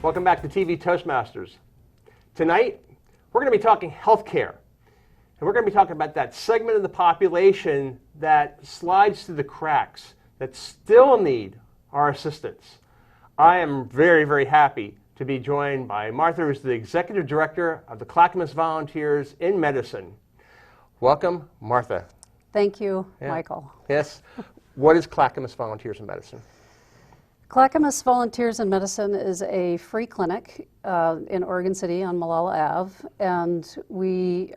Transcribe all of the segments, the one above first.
Welcome back to TV Toastmasters. Tonight, we're going to be talking healthcare. And we're going to be talking about that segment of the population that slides through the cracks, that still need our assistance. I am very, very happy to be joined by Martha, who's the Executive Director of the Clackamas Volunteers in Medicine. Welcome, Martha. Thank you, Michael. Yes. What is Clackamas Volunteers in Medicine? Clackamas Volunteers in Medicine is a free clinic in Oregon City on Malala Ave, and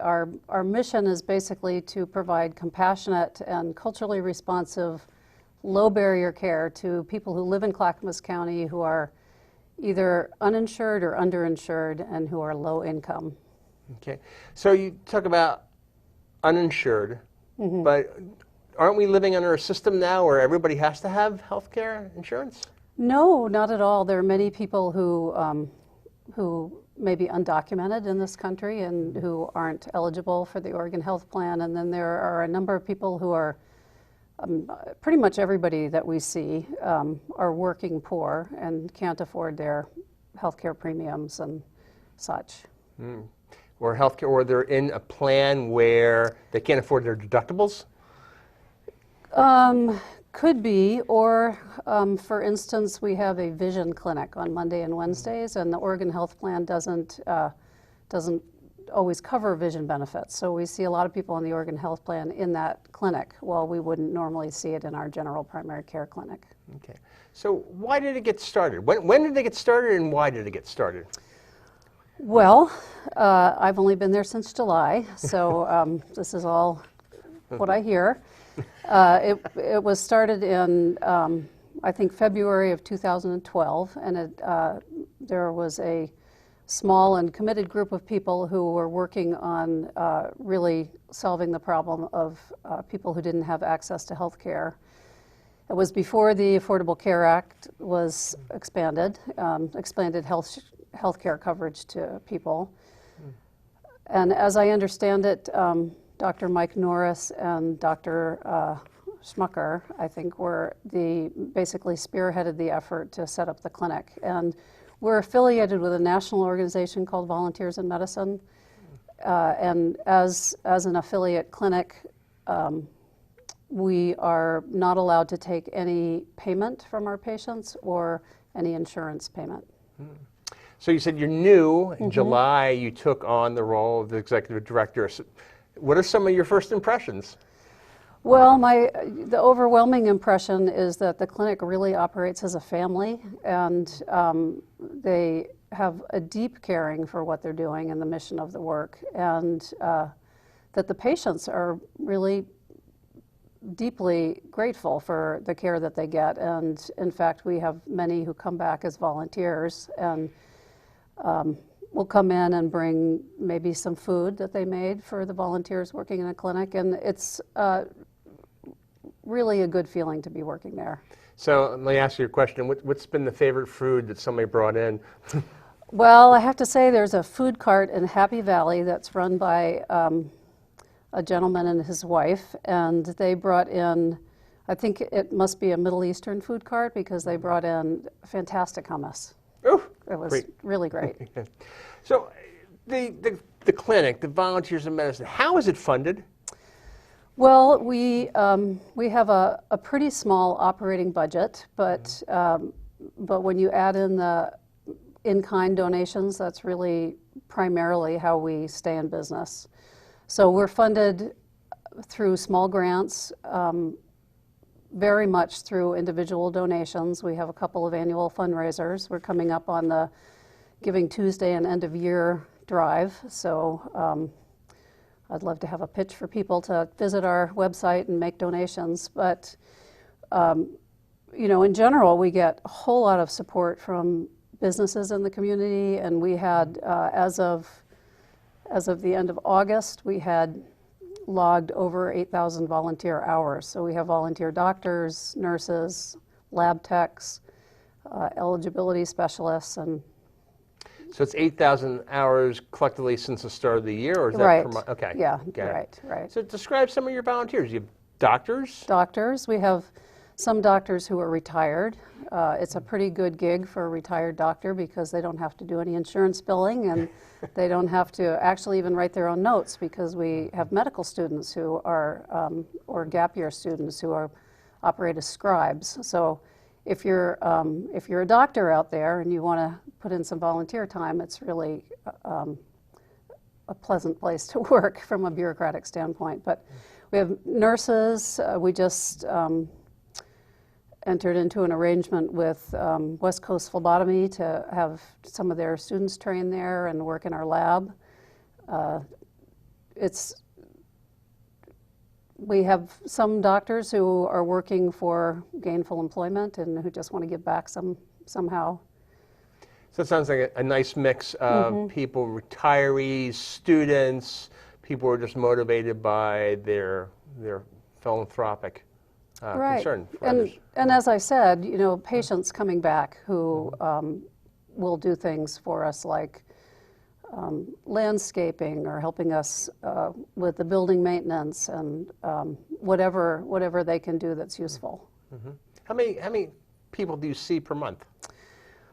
our mission is basically to provide compassionate and culturally responsive, low-barrier care to people who live in Clackamas County who are either uninsured or underinsured and who are low income. Okay. So you talk about uninsured, but aren't we living under a system now where everybody has to have health care insurance? No, not at all. There are many people who may be undocumented in this country and who aren't eligible for the Oregon Health Plan. And then there are a number of people who are, pretty much everybody that we see are working poor and can't afford their health care premiums and such. Or healthcare, or they're in a plan where they can't afford their deductibles? Could be, or for instance, we have a vision clinic on Monday and Wednesdays, and the Oregon Health Plan doesn't always cover vision benefits. So we see a lot of people on the Oregon Health Plan in that clinic, while we wouldn't normally see it in our general primary care clinic. Okay. So why did it get started? When did it get started, and why did it get started? Well, I've only been there since July, so this is all what I hear. It was started in, I think, February of 2012, and there was a small and committed group of people who were working on really solving the problem of people who didn't have access to health care. It was before the Affordable Care Act was expanded health care coverage to people. And as I understand it, Dr. Mike Norris and Dr. Schmucker, I think, basically spearheaded the effort to set up the clinic. And we're affiliated with a national organization called Volunteers in Medicine. And as an affiliate clinic, we are not allowed to take any payment from our patients or any insurance payment. So you said you're new. In July, you took on the role of the Executive Director. So what are some of your first impressions? Well, the overwhelming impression is that the clinic really operates as a family, and they have a deep caring for what they're doing and the mission of the work, and that the patients are really deeply grateful for the care that they get. And in fact, we have many who come back as volunteers and will come in and bring maybe some food that they made for the volunteers working in a clinic, and it's really a good feeling to be working there. So let me ask you a question. What's been the favorite food that somebody brought in? Well, I have to say there's a food cart in Happy Valley that's run by a gentleman and his wife, and they brought in, I think it must be a Middle Eastern food cart, because they brought in fantastic hummus. Ooh, it was great. Really great. So the clinic, the Volunteers in Medicine, how is it funded? Well, we have a pretty small operating budget, but when you add in the in-kind donations, that's really primarily how we stay in business. So we're funded through small grants, very much through individual donations. We have a couple of annual fundraisers. We're coming up on the Giving Tuesday and end of year drive, so I'd love to have a pitch for people to visit our website and make donations. But you know, in general, we get a whole lot of support from businesses in the community, and we had, as of the end of August, we had logged over 8,000 volunteer hours. So we have volunteer doctors, nurses, lab techs, eligibility specialists, and so it's 8,000 hours collectively since the start of the year, or is that right? Per month? Okay. Yeah. Okay. Right. So describe some of your volunteers. You have doctors. Doctors. We have some doctors who are retired. It's a pretty good gig for a retired doctor because they don't have to do any insurance billing, and they don't have to actually even write their own notes, because we have medical students who are, or gap year students who operate as scribes. So if you're a doctor out there and you want to put in some volunteer time, it's really a pleasant place to work from a bureaucratic standpoint. But we have nurses. We just entered into an arrangement with West Coast Phlebotomy to have some of their students train there and work in our lab. We have some doctors who are working for gainful employment and who just want to give back somehow. So it sounds like a nice mix of people, retirees, students, people who are just motivated by their philanthropic concern for others. And as I said, you know, patients coming back who will do things for us like landscaping or helping us with the building maintenance and whatever they can do that's useful. How many people do you see per month?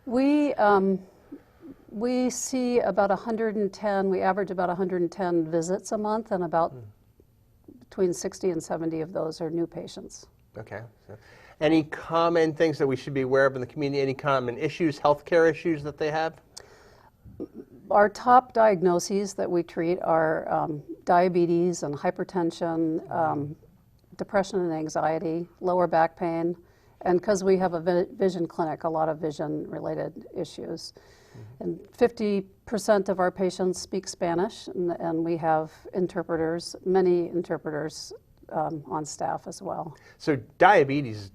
We see about 110. We average about 110 visits a month, and about between 60 and 70 of those are new patients. Okay. So, any common things that we should be aware of in the community? Any common issues, healthcare issues that they have? Our top diagnoses that we treat are diabetes and hypertension, depression and anxiety, lower back pain, and because we have a vision clinic, a lot of vision-related issues. And 50% of our patients speak Spanish, and we have interpreters, many interpreters on staff as well. So diabetes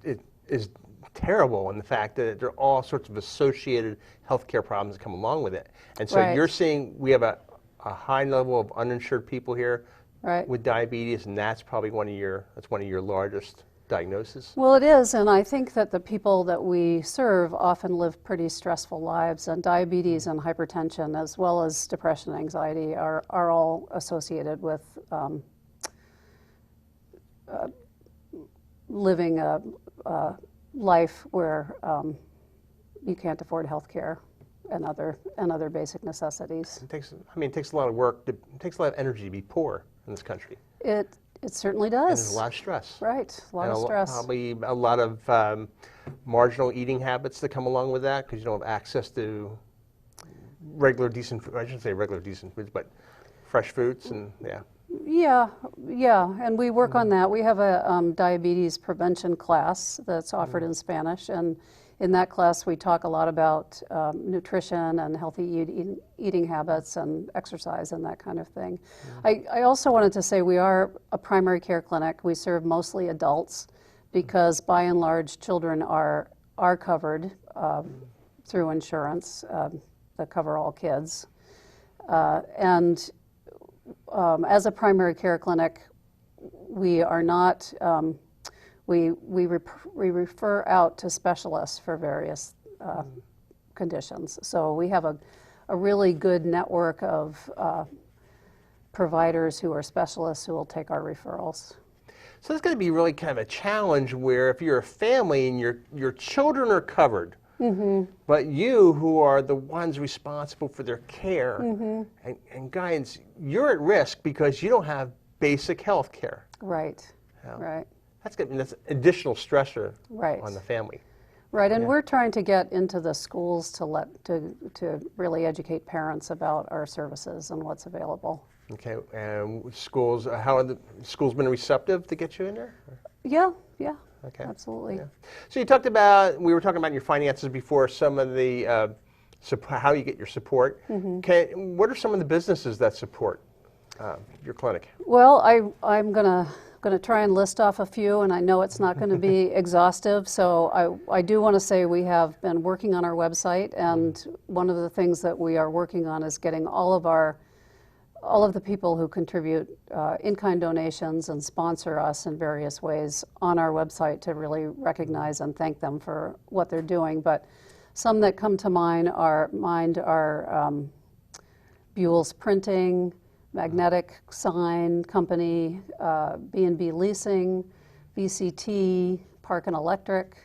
is terrible in the fact that there are all sorts of associated healthcare problems that come along with it. And so Right. you're seeing we have a high level of uninsured people here Right. with diabetes, and that's probably one of your largest diagnoses. Well, it is, and I think that the people that we serve often live pretty stressful lives, and diabetes and hypertension, as well as depression and anxiety, are all associated with living a life where you can't afford health care and other basic necessities. It takes a lot of work. It takes a lot of energy to be poor in this country. It certainly does. And there's a lot of stress. Right, a lot of stress. Probably a lot of marginal eating habits that come along with that because you don't have access to regular decent food. I shouldn't say regular decent foods, but fresh foods and Yeah, and we work on that. We have a diabetes prevention class that's offered in Spanish, and in that class we talk a lot about nutrition and healthy eating habits and exercise and that kind of thing. I also wanted to say we are a primary care clinic. We serve mostly adults because by and large children are covered through insurance that cover all kids. And as a primary care clinic, we are not, we refer out to specialists for various conditions. So we have a really good network of providers who are specialists who will take our referrals. So it's going to be really kind of a challenge where if you're a family and your children are covered, but you, who are the ones responsible for their care and guidance, you're at risk because you don't have basic health care. Right, right. That's additional stressor on the family. Right, and we're trying to get into the schools to really educate parents about our services and what's available. Okay, and schools, how are the schools been receptive to get you in there? Yeah, okay. Absolutely. Yeah. So we were talking about your finances before, some of the, how you get your support. What are some of the businesses that support your clinic? Well, I'm gonna try and list off a few, and I know it's not going to be exhaustive, so I do want to say we have been working on our website, and one of the things that we are working on is getting all of the people who contribute in-kind donations and sponsor us in various ways on our website to really recognize and thank them for what they're doing. But some that come to mind are Buell's Printing, Magnetic Sign Company, B&B Leasing, VCT, Park and Electric.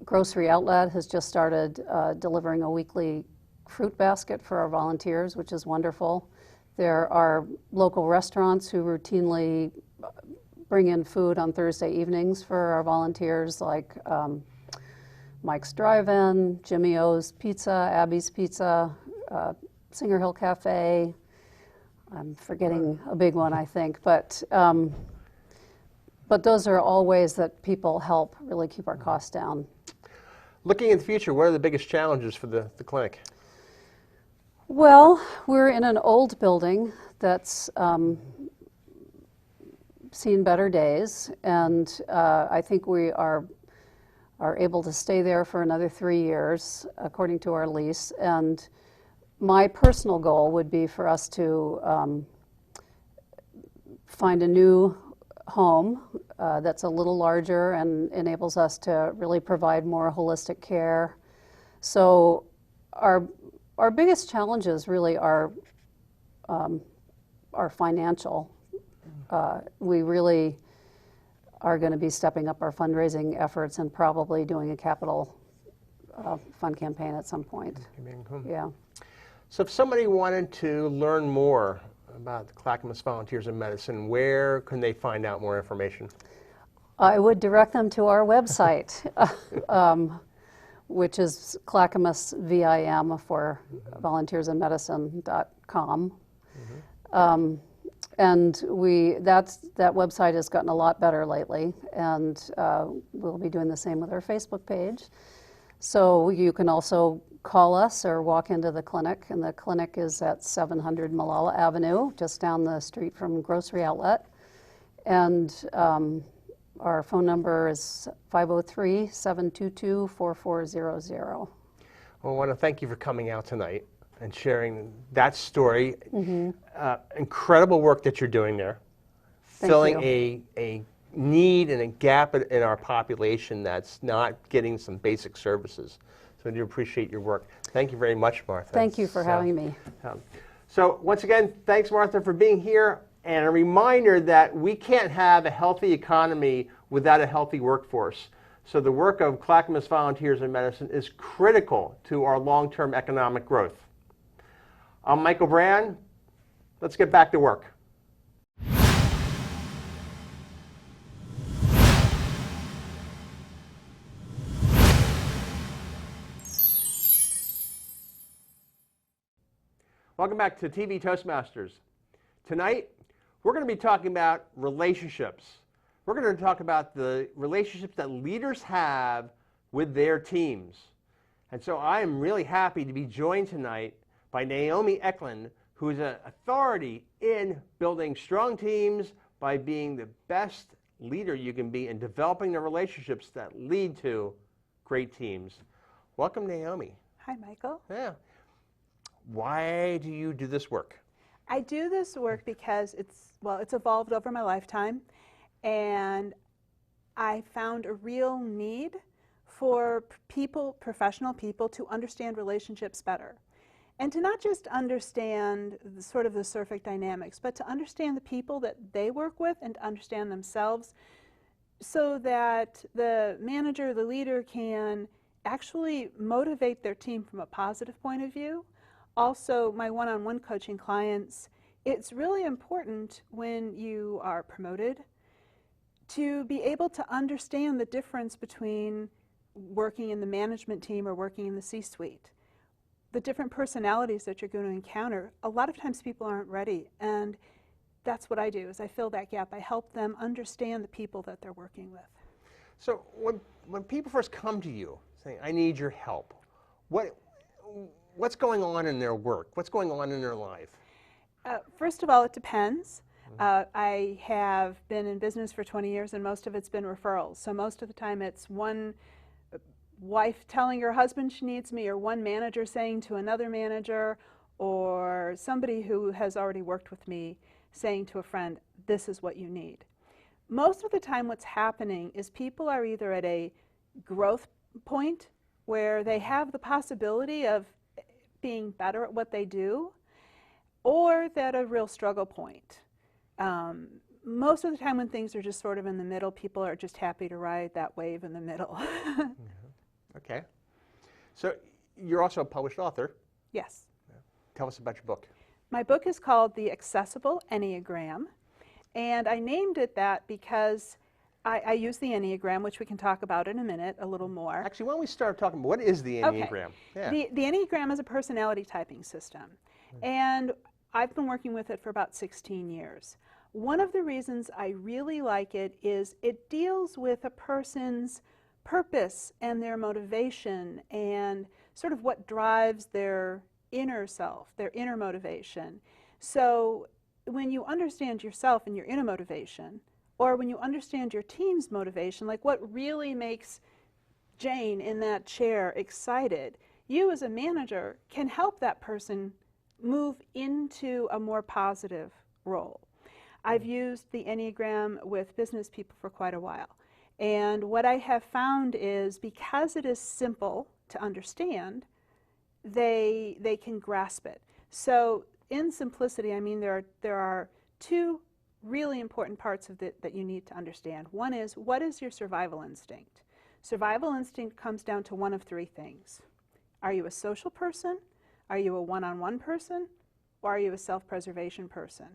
Grocery Outlet has just started delivering a weekly fruit basket for our volunteers, which is wonderful. There are local restaurants who routinely bring in food on Thursday evenings for our volunteers, like Mike's Drive-In, Jimmy O's Pizza, Abby's Pizza, Singer Hill Cafe. I'm forgetting a big one, I think, but those are all ways that people help really keep our costs down. Looking in the future, what are the biggest challenges for the clinic? Well, we're in an old building that's seen better days, and I think we are able to stay there for another 3 years, according to our lease. And my personal goal would be for us to find a new home that's a little larger and enables us to really provide more holistic care. So our biggest challenges really are financial. We really are going to be stepping up our fundraising efforts and probably doing a capital fund campaign at some point. Yeah. So if somebody wanted to learn more about the Clackamas Volunteers in Medicine, where can they find out more information? I would direct them to our website, which is clackamasvim for volunteersinmedicine.com. And that website has gotten a lot better lately, and we'll be doing the same with our Facebook page. So you can also call us or walk into the clinic, and the clinic is at 700 Malala Avenue, just down the street from Grocery Outlet. And our phone number is 503-722-4400. Well, I want to thank you for coming out tonight and sharing that story. Incredible work that you're doing there, filling a need and a gap in our population that's not getting some basic services. So I do appreciate your work. Thank you very much, Martha. Thank you for having me. So once again, thanks, Martha, for being here. And a reminder that we can't have a healthy economy without a healthy workforce. So the work of Clackamas Volunteers in Medicine is critical to our long-term economic growth. I'm Michael Brand. Let's get back to work. Welcome back to TV Toastmasters. Tonight, we're going to be talking about relationships. We're going to talk about the relationships that leaders have with their teams. And so I am really happy to be joined tonight by Naomi Ecklund, who is an authority in building strong teams by being the best leader you can be in developing the relationships that lead to great teams. Welcome, Naomi. Hi, Michael. Yeah. Why do you do this work? I do this work because it's evolved over my lifetime, and I found a real need for professional people to understand relationships better. And to not just understand the surface dynamics, but to understand the people that they work with and to understand themselves, so that the manager, the leader, can actually motivate their team from a positive point of view. Also, my one-on-one coaching clients, it's really important when you are promoted to be able to understand the difference between working in the management team or working in the C-suite. The different personalities that you're going to encounter, a lot of times people aren't ready, and that's what I do, is I fill that gap. I help them understand the people that they're working with. So when people first come to you saying, I need your help, what's going on in their work? What's going on in their life? First of all, it depends. I have been in business for 20 years, and most of it's been referrals. So most of the time it's one wife telling her husband she needs me, or one manager saying to another manager, or somebody who has already worked with me saying to a friend, this is what you need. Most of the time what's happening is people are either at a growth point where they have the possibility of being better at what they do, or they're at a real struggle point. most of the time when things are just sort of in the middle, people are just happy to ride that wave in the middle. Okay. So you're also a published author. Yes. Tell us about your book. My book is called The Accessible Enneagram, and I named it that because I use the Enneagram, which we can talk about in a minute a little more. Actually, why don't we start talking about what is the Enneagram? Okay. The Enneagram is a personality typing system, and I've been working with it for about 16 years. One of the reasons I really like it is it deals with a person's purpose and their motivation and sort of what drives their inner self, their inner motivation. So when you understand yourself and your inner motivation, or when you understand your team's motivation, like what really makes Jane in that chair excited, you as a manager can help that person move into a more positive role. I've used the Enneagram with business people for quite a while. And what I have found is because it is simple to understand, they can grasp it. So in simplicity, I mean there are two really important parts of it that you need to understand. One is, what is your survival instinct? Survival instinct comes down to one of three things. Are you a social person? Are you a one-on-one person? Or are you a self-preservation person?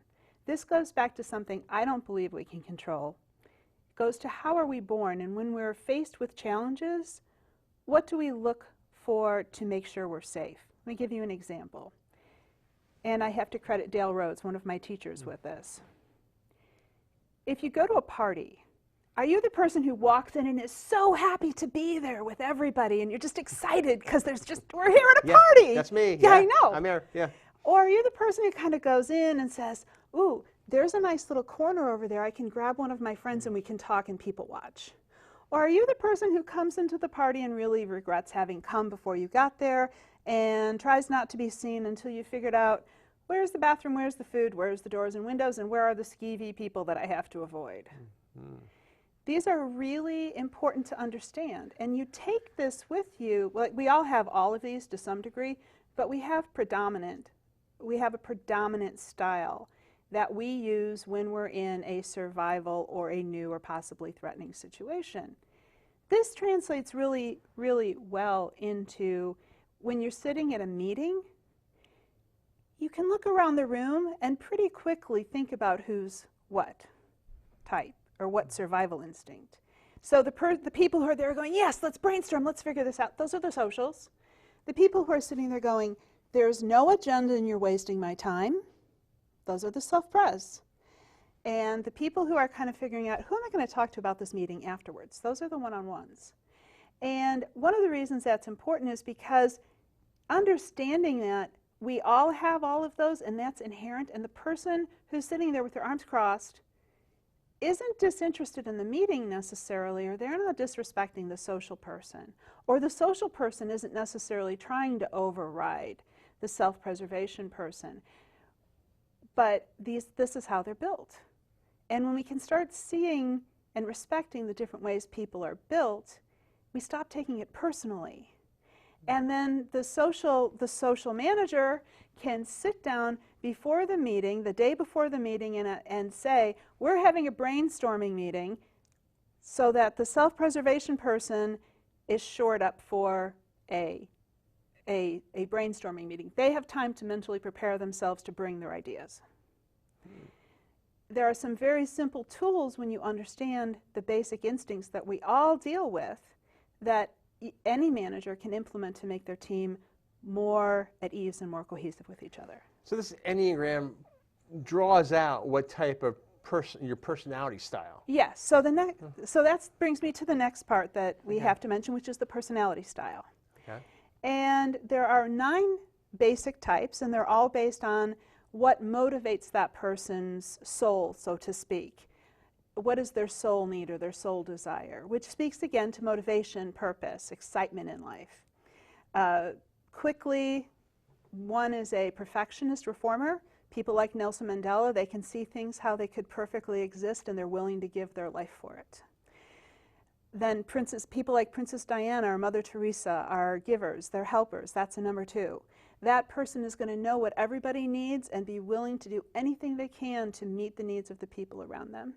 This goes back to something I don't believe we can control. It goes to how are we born, and when we're faced with challenges, what do we look for to make sure we're safe? Let me give you an example. And I have to credit Dale Rhodes, one of my teachers, with this. If you go to a party, are you the person who walks in and is so happy to be there with everybody and you're just excited because we're here at a party? That's me. Yeah, I know. I'm here, yeah. Or are you the person who kind of goes in and says, ooh, there's a nice little corner over there. I can grab one of my friends and we can talk and people watch. Or are you the person who comes into the party and really regrets having come before you got there and tries not to be seen until you figured out where's the bathroom, where's the food, where's the doors and windows, and where are the skeevy people that I have to avoid? Mm-hmm. These are really important to understand. And you take this with you. Well, we all have all of these to some degree, but we have a predominant style that we use when we're in a survival or a new or possibly threatening situation. This translates really, really well into when you're sitting at a meeting. You can look around the room and pretty quickly think about who's what type or what survival instinct. So the people who are there going, yes, let's brainstorm, let's figure this out, those are the socials. The people who are sitting there going, there's no agenda and you're wasting my time, those are the self-pres. And the people who are kind of figuring out, who am I going to talk to about this meeting afterwards? Those are the one-on-ones. And one of the reasons that's important is because understanding that we all have all of those, and that's inherent, and the person who's sitting there with their arms crossed isn't disinterested in the meeting necessarily, or they're not disrespecting the social person, or the social person isn't necessarily trying to override the self-preservation person. But this is how they're built. And when we can start seeing and respecting the different ways people are built, we stop taking it personally. And then the social manager can sit down before the meeting, the day before the meeting, and say, we're having a brainstorming meeting so that the self-preservation person is shored up for a brainstorming meeting. They have time to mentally prepare themselves to bring their ideas. There are some very simple tools when you understand the basic instincts that we all deal with that any manager can implement to make their team more at ease and more cohesive with each other. So this Enneagram draws out what type of person, your personality style. Yes, so that brings me to the next part that we have to mention, which is the personality style. Okay. And there are 9 basic types, and they're all based on what motivates that person's soul, so to speak. What is their soul need or their soul desire, which speaks again to motivation, purpose, excitement in life. Quickly, one is a perfectionist reformer. People like Nelson Mandela, they can see things how they could perfectly exist and they're willing to give their life for it. Then people like Princess Diana or Mother Teresa are givers, they're helpers. That's a number 2. That person is going to know what everybody needs and be willing to do anything they can to meet the needs of the people around them.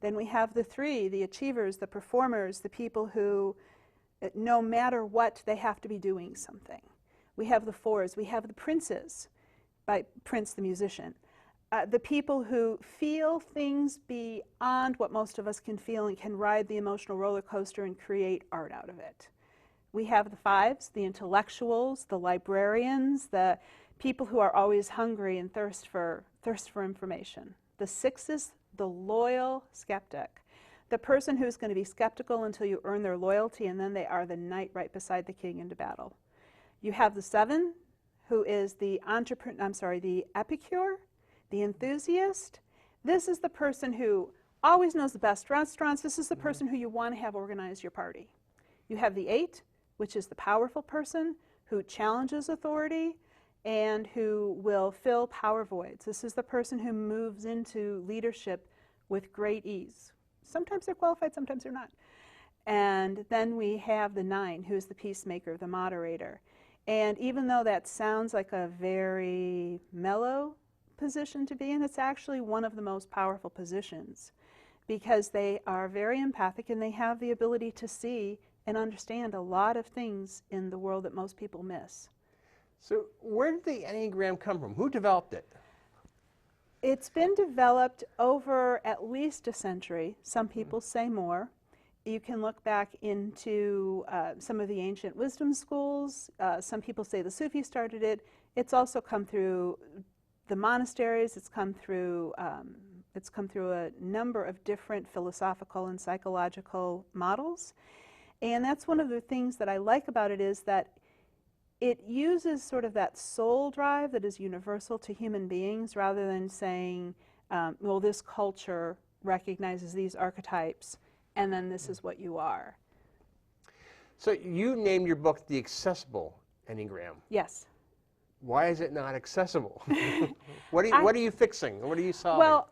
Then we have the 3, the achievers, the performers, the people who, no matter what, they have to be doing something. We have the 4s. We have the princes, by Prince the musician. The people who feel things beyond what most of us can feel and can ride the emotional roller coaster and create art out of it. We have the 5s, the intellectuals, the librarians, the people who are always hungry and thirst for information. The 6s, the loyal skeptic, the person who's going to be skeptical until you earn their loyalty, and then they are the knight right beside the king into battle. You have the 7, who is the the epicure, the enthusiast. This is the person who always knows the best restaurants. This is the person who you want to have organize your party. You have the 8, which is the powerful person who challenges authority and who will fill power voids. This is the person who moves into leadership with great ease. Sometimes they're qualified, sometimes they're not. And then we have the 9, who is the peacemaker, the moderator. And even though that sounds like a very mellow position to be in, it's actually one of the most powerful positions because they are very empathic and they have the ability to see and understand a lot of things in the world that most people miss. So where did the Enneagram come from? Who developed it? It's been developed over at least a century. Some people say more. You can look back into some of the ancient wisdom schools. Some people say the Sufis started it. It's also come through the monasteries. It's come through a number of different philosophical and psychological models. And that's one of the things that I like about it is that it uses sort of that soul drive that is universal to human beings rather than saying, well, this culture recognizes these archetypes and then this is what you are. So you named your book The Accessible Enneagram. Yes. Why is it not accessible? What are you fixing? What are you solving? Well,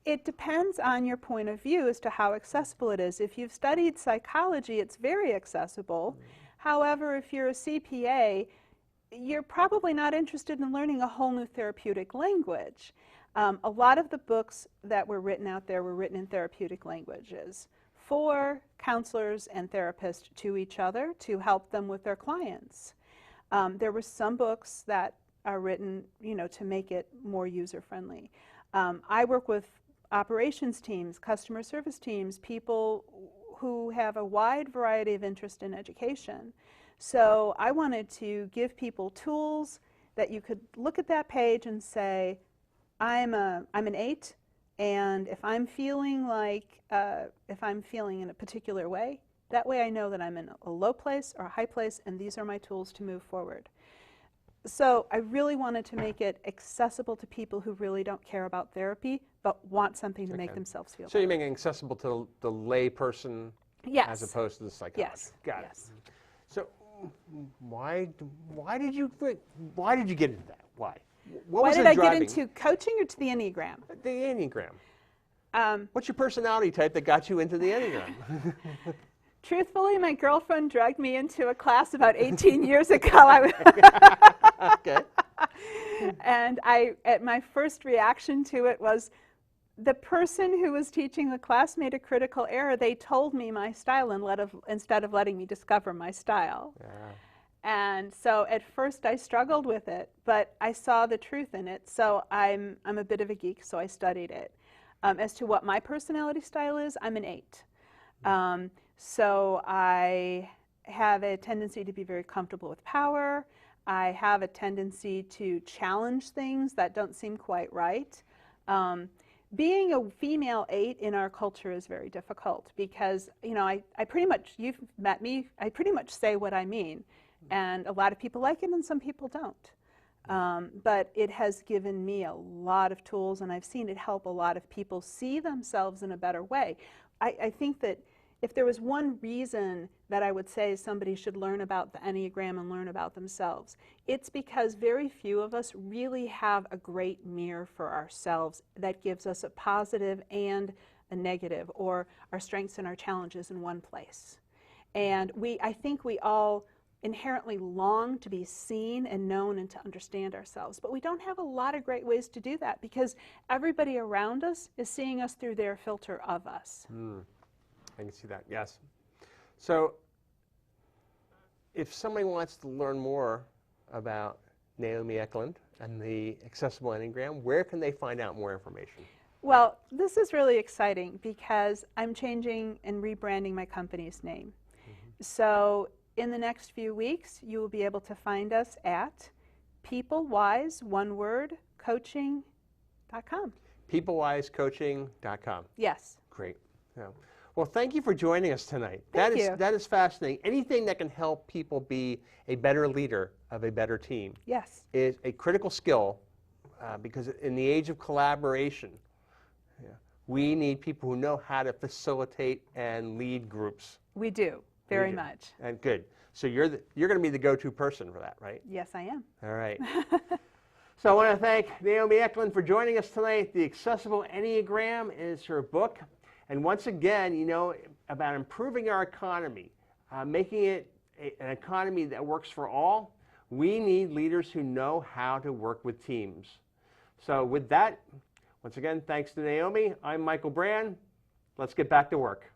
it depends on your point of view as to how accessible it is. If you've studied psychology, it's very accessible. However, if you're a CPA, you're probably not interested in learning a whole new therapeutic language. A lot of the books that were written out there were written in therapeutic languages for counselors and therapists to each other to help them with their clients. There were some books that are written, to make it more user-friendly. I work with operations teams, customer service teams, people who have a wide variety of interest in education. So I wanted to give people tools that you could look at that page and say, I'm an 8, and if I'm feeling in a particular way, that way I know that I'm in a low place or a high place, and these are my tools to move forward. So I really wanted to make it accessible to people who really don't care about therapy, but want something to make themselves feel better. So you're making it accessible to the lay person as opposed to the psychologist. Yes. Got it. So why did you get into that? Why? Why did I get into coaching or to the Enneagram? The Enneagram. What's your personality type that got you into the Enneagram? Truthfully, my girlfriend dragged me into a class about 18 years ago. Okay. And my first reaction to it was the person who was teaching the class made a critical error. They told me my style instead of letting me discover my style. Yeah. And so at first I struggled with it, but I saw the truth in it. So I'm a bit of a geek, so I studied it. As to what my personality style is, I'm an 8. So I have a tendency to be very comfortable with power. I have a tendency to challenge things that don't seem quite right. Being a female 8 in our culture is very difficult because, I pretty much, you've met me, I pretty much say what I mean. And a lot of people like it and some people don't. But it has given me a lot of tools, and I've seen it help a lot of people see themselves in a better way. I think that if there was one reason that I would say somebody should learn about the Enneagram and learn about themselves, it's because very few of us really have a great mirror for ourselves that gives us a positive and a negative, or our strengths and our challenges in one place. And I think we all inherently long to be seen and known and to understand ourselves, but we don't have a lot of great ways to do that because everybody around us is seeing us through their filter of us. I can see that, yes. So if somebody wants to learn more about Naomi Ecklund and the Accessible Enneagram, where can they find out more information? Well, this is really exciting because I'm changing and rebranding my company's name. So in the next few weeks, you will be able to find us at peoplewise, one word, coaching.com. peoplewisecoaching.com. Yes. Great. Yeah. Well, thank you for joining us tonight. Thank you. That is fascinating. Anything that can help people be a better leader of a better team Yes. is a critical skill because in the age of collaboration, we need people who know how to facilitate and lead groups. We do, very much. And good. So you're going to be the go-to person for that, right? Yes, I am. All right. So I want to thank Naomi Ecklund for joining us tonight. The Accessible Enneagram is her book. And once again, you know, about improving our economy, making it an economy that works for all, we need leaders who know how to work with teams. So with that, once again, thanks to Naomi. I'm Michael Brand. Let's get back to work.